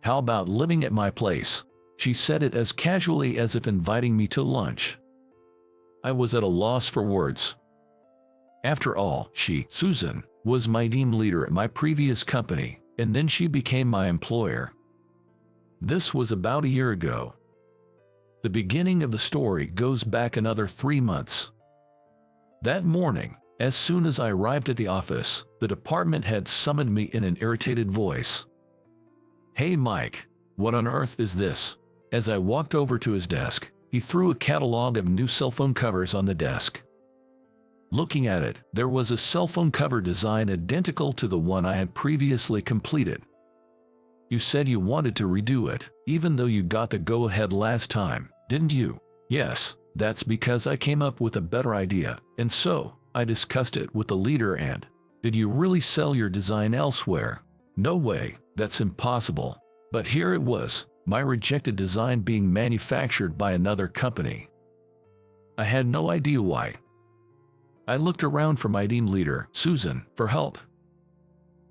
How about living at my place? She said it as casually as if inviting me to lunch. I was at a loss for words. After all, Susan, was my team leader at my previous company, and then she became my employer. This was about a year ago. The beginning of the story goes back another 3 months. That morning, as soon as I arrived at the office, the department head summoned me in an irritated voice. "Hey Mike, what on earth is this?" As I walked over to his desk, he threw a catalog of new cell phone covers on the desk. Looking at it, there was a cell phone cover design identical to the one I had previously completed. "You said you wanted to redo it, even though you got the go-ahead last time, didn't you?" "Yes, that's because I came up with a better idea, and so I discussed it with the leader and..." "Did you really sell your design elsewhere?" "No way, that's impossible." But here it was, my rejected design being manufactured by another company. I had no idea why. I looked around for my team leader, Susan, for help.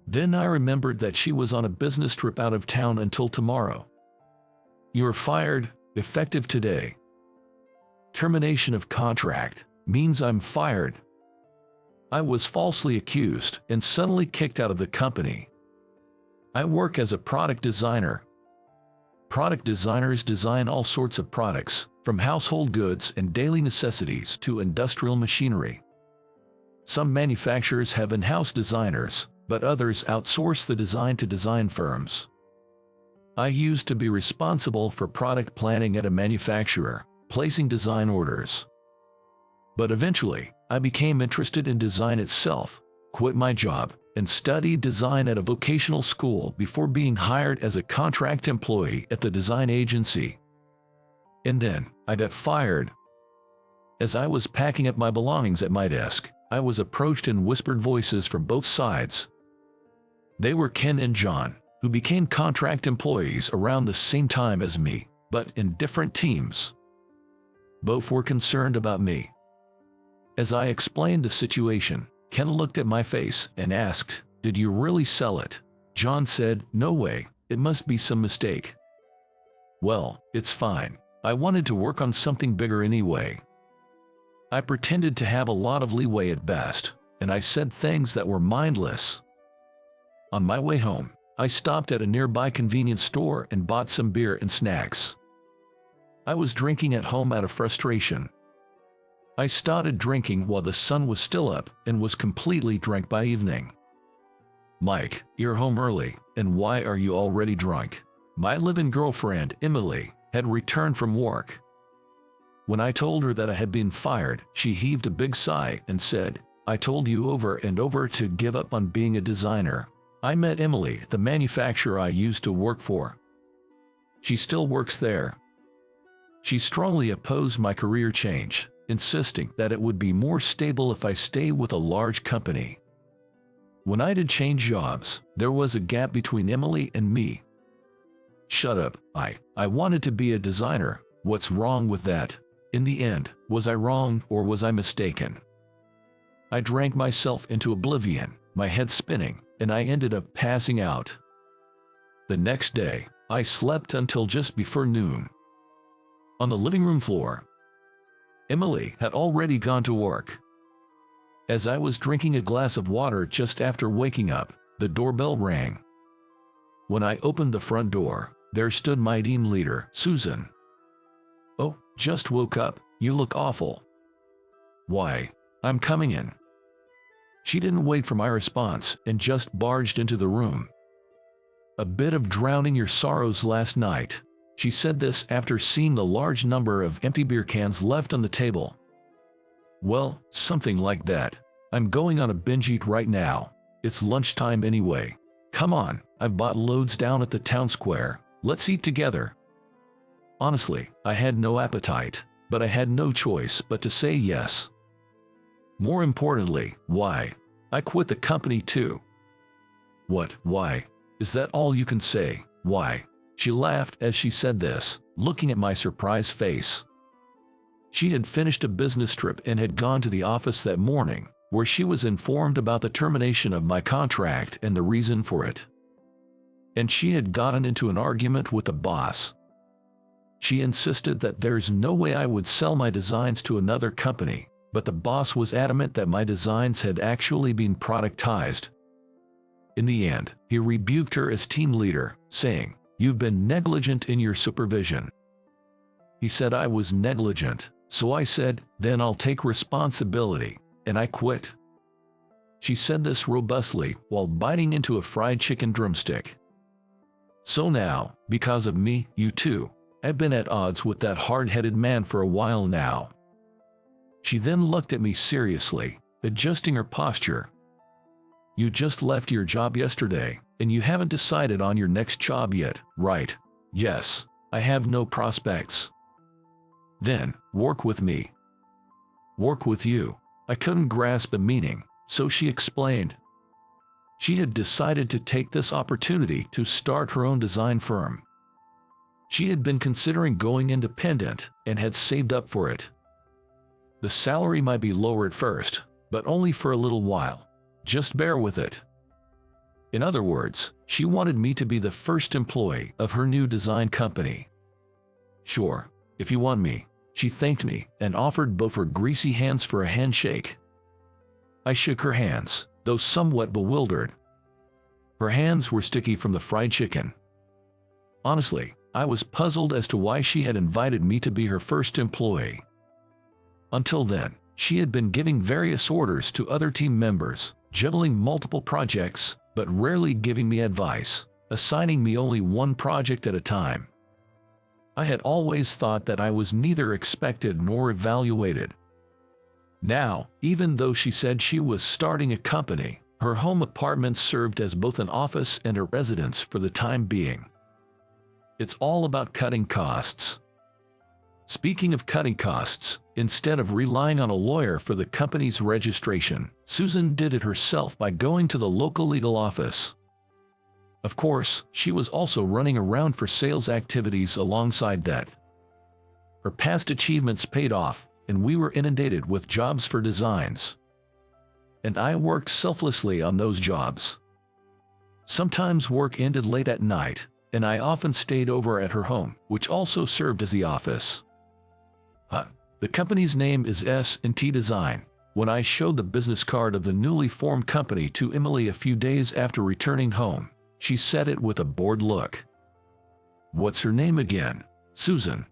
Then I remembered that she was on a business trip out of town until tomorrow. "You're fired, effective today." Termination of contract means I'm fired. I was falsely accused and suddenly kicked out of the company. I work as a product designer. Product designers design all sorts of products, from household goods and daily necessities to industrial machinery. Some manufacturers have in-house designers, but others outsource the design to design firms. I used to be responsible for product planning at a manufacturer, placing design orders. But eventually, I became interested in design itself, quit my job, and studied design at a vocational school before being hired as a contract employee at the design agency. And then, I got fired. As I was packing up my belongings at my desk, I was approached in whispered voices from both sides. They were Ken and John, who became contract employees around the same time as me, but in different teams. Both were concerned about me. As I explained the situation, Ken looked at my face and asked, "Did you really sell it?" John said, "No way, it must be some mistake." "Well, it's fine. I wanted to work on something bigger anyway." I pretended to have a lot of leeway at best, and I said things that were mindless. On my way home, I stopped at a nearby convenience store and bought some beer and snacks. I was drinking at home out of frustration. I started drinking while the sun was still up and was completely drunk by evening. "Mike, you're home early, and why are you already drunk?" My live-in girlfriend, Emily, had returned from work. When I told her that I had been fired, she heaved a big sigh and said, "I told you over and over to give up on being a designer." I met Emily at the manufacturer I used to work for. She still works there. She strongly opposed my career change, insisting that it would be more stable if I stay with a large company. When I did change jobs, there was a gap between Emily and me. "Shut up, I wanted to be a designer. What's wrong with that?" In the end, was I wrong or was I mistaken? I drank myself into oblivion, my head spinning, and I ended up passing out. The next day, I slept until just before noon. On the living room floor, Emily had already gone to work. As I was drinking a glass of water just after waking up, the doorbell rang. When I opened the front door, there stood my team leader, Susan. "Oh, just woke up, you look awful." "Why, I'm coming in." She didn't wait for my response and just barged into the room. "A bit of drowning your sorrows last night." She said this after seeing the large number of empty beer cans left on the table. "Well, something like that. I'm going on a binge eat right now. It's lunchtime anyway. Come on, I've bought loads down at the town square. Let's eat together." Honestly, I had no appetite, but I had no choice but to say yes. More importantly, why? I quit the company too. "What, why? Is that all you can say? Why?" She laughed as she said this, looking at my surprised face. She had finished a business trip and had gone to the office that morning, where she was informed about the termination of my contract and the reason for it. and she had gotten into an argument with the boss. She insisted that there's no way I would sell my designs to another company, but the boss was adamant that my designs had actually been productized. In the end, he rebuked her as team leader, saying, "You've been negligent in your supervision." He said I was negligent, so I said, "Then I'll take responsibility," and I quit. She said this robustly while biting into a fried chicken drumstick. So now, because of me, you too, have been at odds with that hard-headed man for a while now. She then looked at me seriously, adjusting her posture. "You just left your job yesterday, and you haven't decided on your next job yet, right?" "Yes, I have no prospects." "Then, work with me." "Work with you?" I couldn't grasp the meaning, so she explained. She had decided to take this opportunity to start her own design firm. She had been considering going independent and had saved up for it. The salary might be lower at first, but only for a little while. Just bear with it. In other words, she wanted me to be the first employee of her new design company. "Sure, if you want me," she thanked me and offered both her greasy hands for a handshake. I shook her hands, though somewhat bewildered. Her hands were sticky from the fried chicken. Honestly, I was puzzled as to why she had invited me to be her first employee. Until then, she had been giving various orders to other team members, juggling multiple projects, but rarely giving me advice, assigning me only one project at a time. I had always thought that I was neither expected nor evaluated. Now, even though she said she was starting a company, her home apartment served as both an office and a residence for the time being. It's all about cutting costs. Speaking of cutting costs, instead of relying on a lawyer for the company's registration, Susan did it herself by going to the local legal office. Of course, she was also running around for sales activities alongside that. Her past achievements paid off, and we were inundated with jobs for designs. And I worked selflessly on those jobs. Sometimes work ended late at night, and I often stayed over at her home, which also served as the office. The company's name is S&T Design. When I showed the business card of the newly formed company to Emily a few days after returning home, she said it with a bored look. "What's her name again?" "Susan."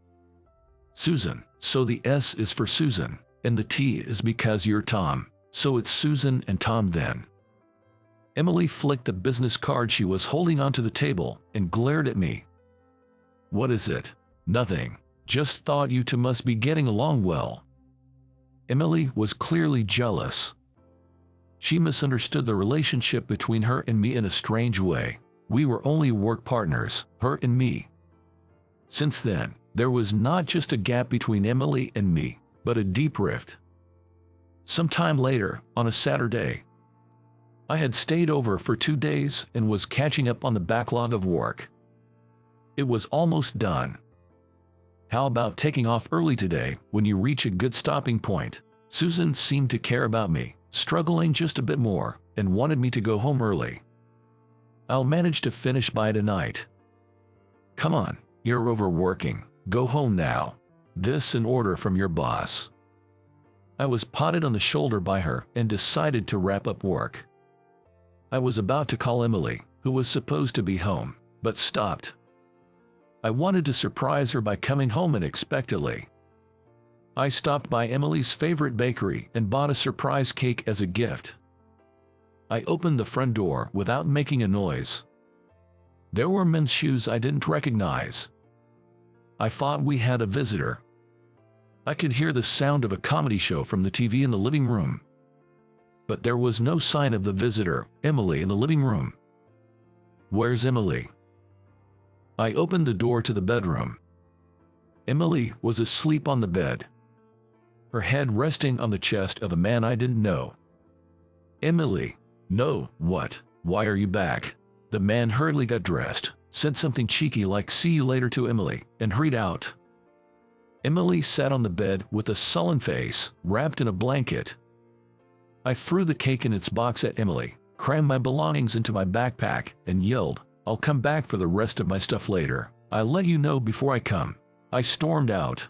"Susan, so the S is for Susan, and the T is because you're Tom, so it's Susan and Tom then." Emily flicked the business card she was holding onto the table and glared at me. "What is it?" "Nothing. Just thought you two must be getting along well." Emily was clearly jealous. She misunderstood the relationship between her and me in a strange way. We were only work partners, her and me. Since then, there was not just a gap between Emily and me, but a deep rift. Sometime later, on a Saturday, I had stayed over for 2 days and was catching up on the backlog of work. It was almost done. "How about taking off early today when you reach a good stopping point?" Susan seemed to care about me, struggling just a bit more, and wanted me to go home early. "I'll manage to finish by tonight." "Come on, you're overworking. Go home now. This an order from your boss." I was patted on the shoulder by her and decided to wrap up work. I was about to call Emily, who was supposed to be home, but stopped. I wanted to surprise her by coming home unexpectedly. I stopped by Emily's favorite bakery and bought a surprise cake as a gift. I opened the front door without making a noise. There were men's shoes I didn't recognize. I thought we had a visitor. I could hear the sound of a comedy show from the TV in the living room. But there was no sign of the visitor, Emily, in the living room. "Where's Emily?" I opened the door to the bedroom. Emily was asleep on the bed, her head resting on the chest of a man I didn't know. "Emily." "No, what? Why are you back?" The man hurriedly got dressed, said something cheeky like "see you later" to Emily, and hurried out. Emily sat on the bed with a sullen face, wrapped in a blanket. I threw the cake in its box at Emily, crammed my belongings into my backpack, and yelled, I'll come back for the rest of my stuff later. I'll let you know before I come." I stormed out.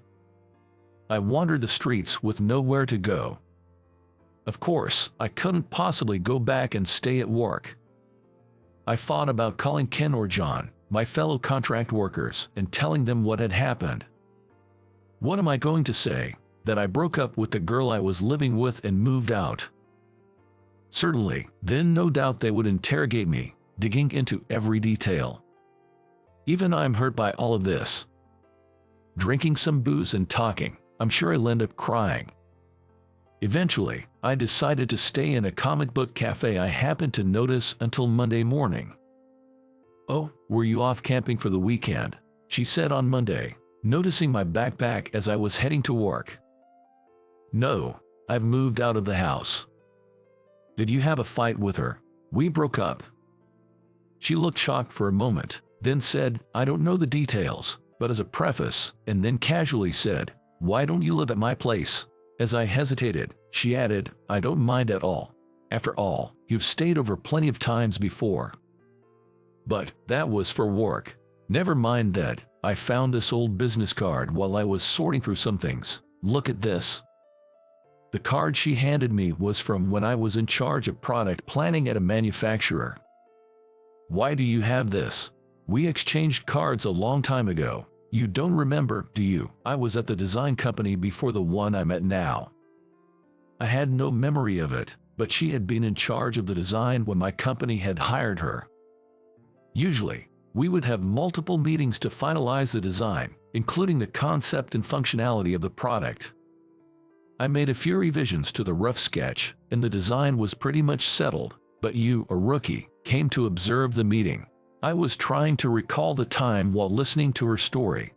I wandered the streets with nowhere to go. Of course, I couldn't possibly go back and stay at work. I thought about calling Ken or John, my fellow contract workers, and telling them what had happened. What am I going to say? That I broke up with the girl I was living with and moved out? Certainly, then no doubt they would interrogate me, digging into every detail. Even I'm hurt by all of this. Drinking some booze and talking, I'm sure I'll end up crying. Eventually, I decided to stay in a comic book cafe I happened to notice until Monday morning. "Oh, were you off camping for the weekend?" she said on Monday, noticing my backpack as I was heading to work. "No, I've moved out of the house." "Did you have a fight with her?" "We broke up." She looked shocked for a moment, then said, "I don't know the details," but as a preface, and then casually said, "Why don't you live at my place?" As I hesitated, she added, "I don't mind at all. After all, you've stayed over plenty of times before." But that was for work. Never mind that. I found this old business card while I was sorting through some things. Look at this. The card she handed me was from when I was in charge of product planning at a manufacturer. "Why do you have this?" "We exchanged cards a long time ago. You don't remember, do you? I was at the design company before the one I'm at now." I had no memory of it, but she had been in charge of the design when my company had hired her. Usually, we would have multiple meetings to finalize the design, including the concept and functionality of the product. I made a few revisions to the rough sketch, and the design was pretty much settled, but you, a rookie, came to observe the meeting. I was trying to recall the time while listening to her story.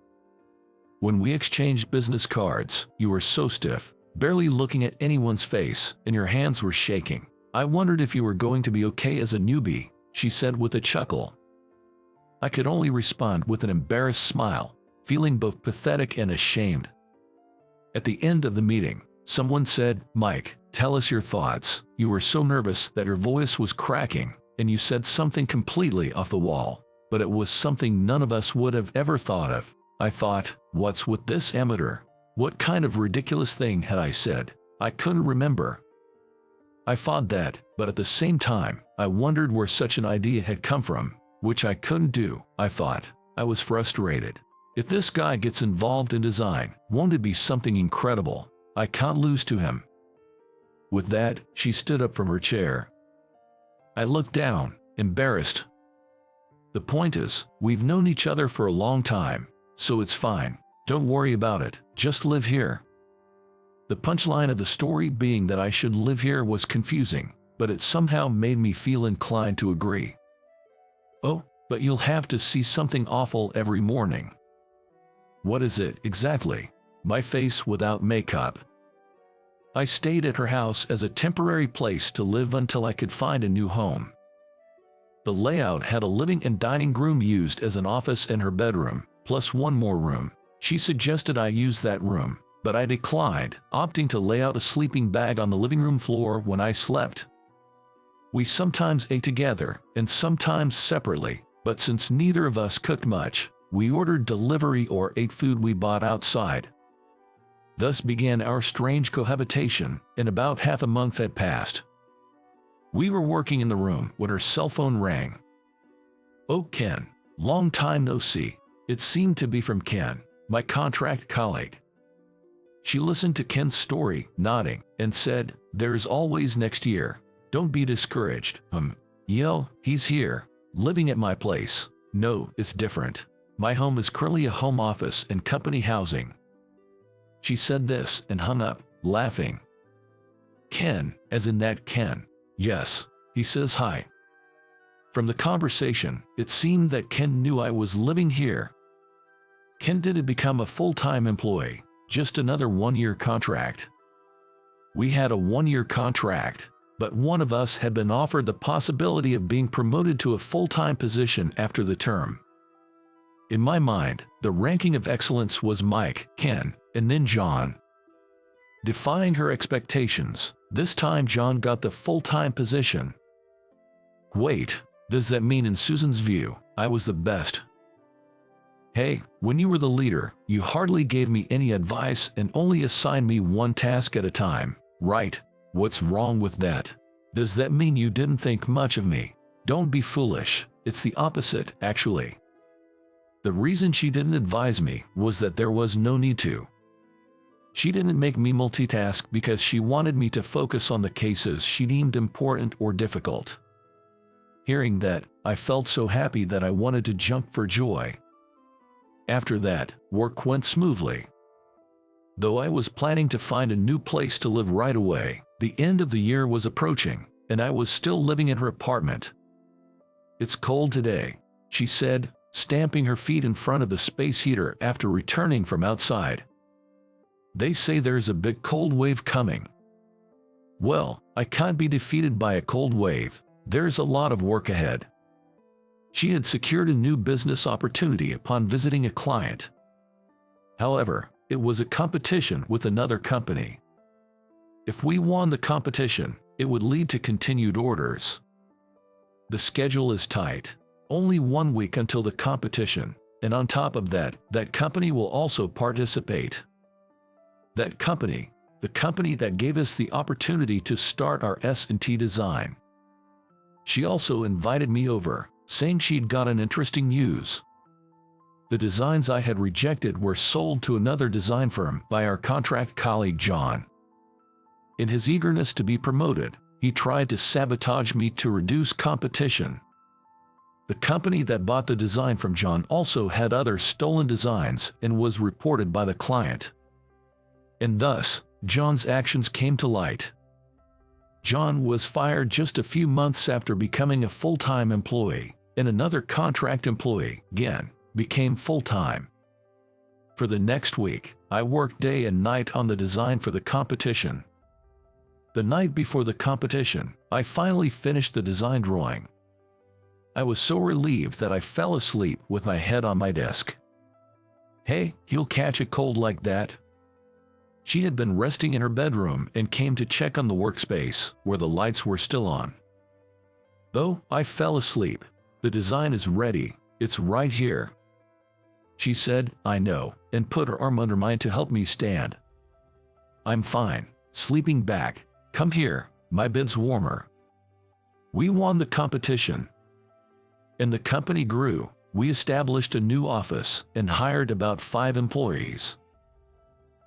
"When we exchanged business cards, you were so stiff, barely looking at anyone's face, and your hands were shaking. I wondered if you were going to be okay as a newbie," she said with a chuckle. I could only respond with an embarrassed smile, feeling both pathetic and ashamed. At the end of the meeting, someone said, "Mike, tell us your thoughts. You were so nervous that your voice was cracking, and you said something completely off the wall, but it was something none of us would have ever thought of." I thought, what's with this amateur? What kind of ridiculous thing had I said? I couldn't remember. I thought that, but at the same time, I wondered where such an idea had come from, which I couldn't do. I thought. I was frustrated. If this guy gets involved in design, won't it be something incredible? I can't lose to him. With that, she stood up from her chair. I looked down, embarrassed. "The point is, we've known each other for a long time, so it's fine. Don't worry about it, just live here." The punchline of the story being that I should live here was confusing, but it somehow made me feel inclined to agree. "Oh, but you'll have to see something awful every morning." "What is it, exactly?" "My face without makeup." I stayed at her house as a temporary place to live until I could find a new home. The layout had a living and dining room used as an office and her bedroom, plus one more room. She suggested I use that room, but I declined, opting to lay out a sleeping bag on the living room floor when I slept. We sometimes ate together, and sometimes separately, but since neither of us cooked much, we ordered delivery or ate food we bought outside. Thus began our strange cohabitation, and about half a month had passed. We were working in the room when her cell phone rang. "Oh, Ken, long time no see." It seemed to be from Ken, my contract colleague. She listened to Ken's story, nodding, and said, "There's always next year. Don't be discouraged." He's here, living at my place. "No, it's different. My home is currently a home office and company housing." She said this and hung up, laughing. "Ken, as in that Ken?" "Yes." He says hi. From the conversation, it seemed that Ken knew I was living here. Ken didn't become a full-time employee, just another one-year contract. We had a one-year contract, but one of us had been offered the possibility of being promoted to a full-time position after the term. In my mind, the ranking of excellence was Mike, Ken, and then John. Defying her expectations, this time John got the full-time position. Wait, does that mean in Susan's view, I was the best. Hey, when you were the leader, you hardly gave me any advice and only assigned me one task at a time, right? What's wrong with that? Does that mean you didn't think much of me? Don't be foolish. It's the opposite, actually. The reason she didn't advise me was that there was no need to. She didn't make me multitask because she wanted me to focus on the cases she deemed important or difficult. Hearing that, I felt so happy that I wanted to jump for joy. After that, work went smoothly. Though I was planning to find a new place to live right away, the end of the year was approaching, and I was still living in her apartment. "It's cold today," she said, stamping her feet in front of the space heater after returning from outside. "They say there's a big cold wave coming." Well, I can't be defeated by a cold wave. There's a lot of work ahead. She had secured a new business opportunity upon visiting a client. However, it was a competition with another company. If we won the competition, it would lead to continued orders. The schedule is tight. Only 1 week until the competition, and on top of that, that company will also participate. That company, the company that gave us the opportunity to start our S&T design. She also invited me over, saying she'd gotten interesting news. The designs I had rejected were sold to another design firm by our contract colleague John. In his eagerness to be promoted, he tried to sabotage me to reduce competition. The company that bought the design from John also had other stolen designs and was reported by the client. And thus, John's actions came to light. John was fired just a few months after becoming a full-time employee, and another contract employee, again, became full-time. For the next week, I worked day and night on the design for the competition. The night before the competition, I finally finished the design drawing. I was so relieved that I fell asleep with my head on my desk. "Hey, you'll catch a cold like that." She had been resting in her bedroom and came to check on the workspace, where the lights were still on. Though I fell asleep, "The design is ready, it's right here." She said, "I know," and put her arm under mine to help me stand. "I'm fine, sleeping back. Come here, my bed's warmer." We won the competition. And the company grew. We established a new office and hired about 5 employees.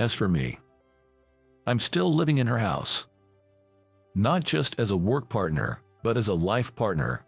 As for me, I'm still living in her house. Not just as a work partner, but as a life partner,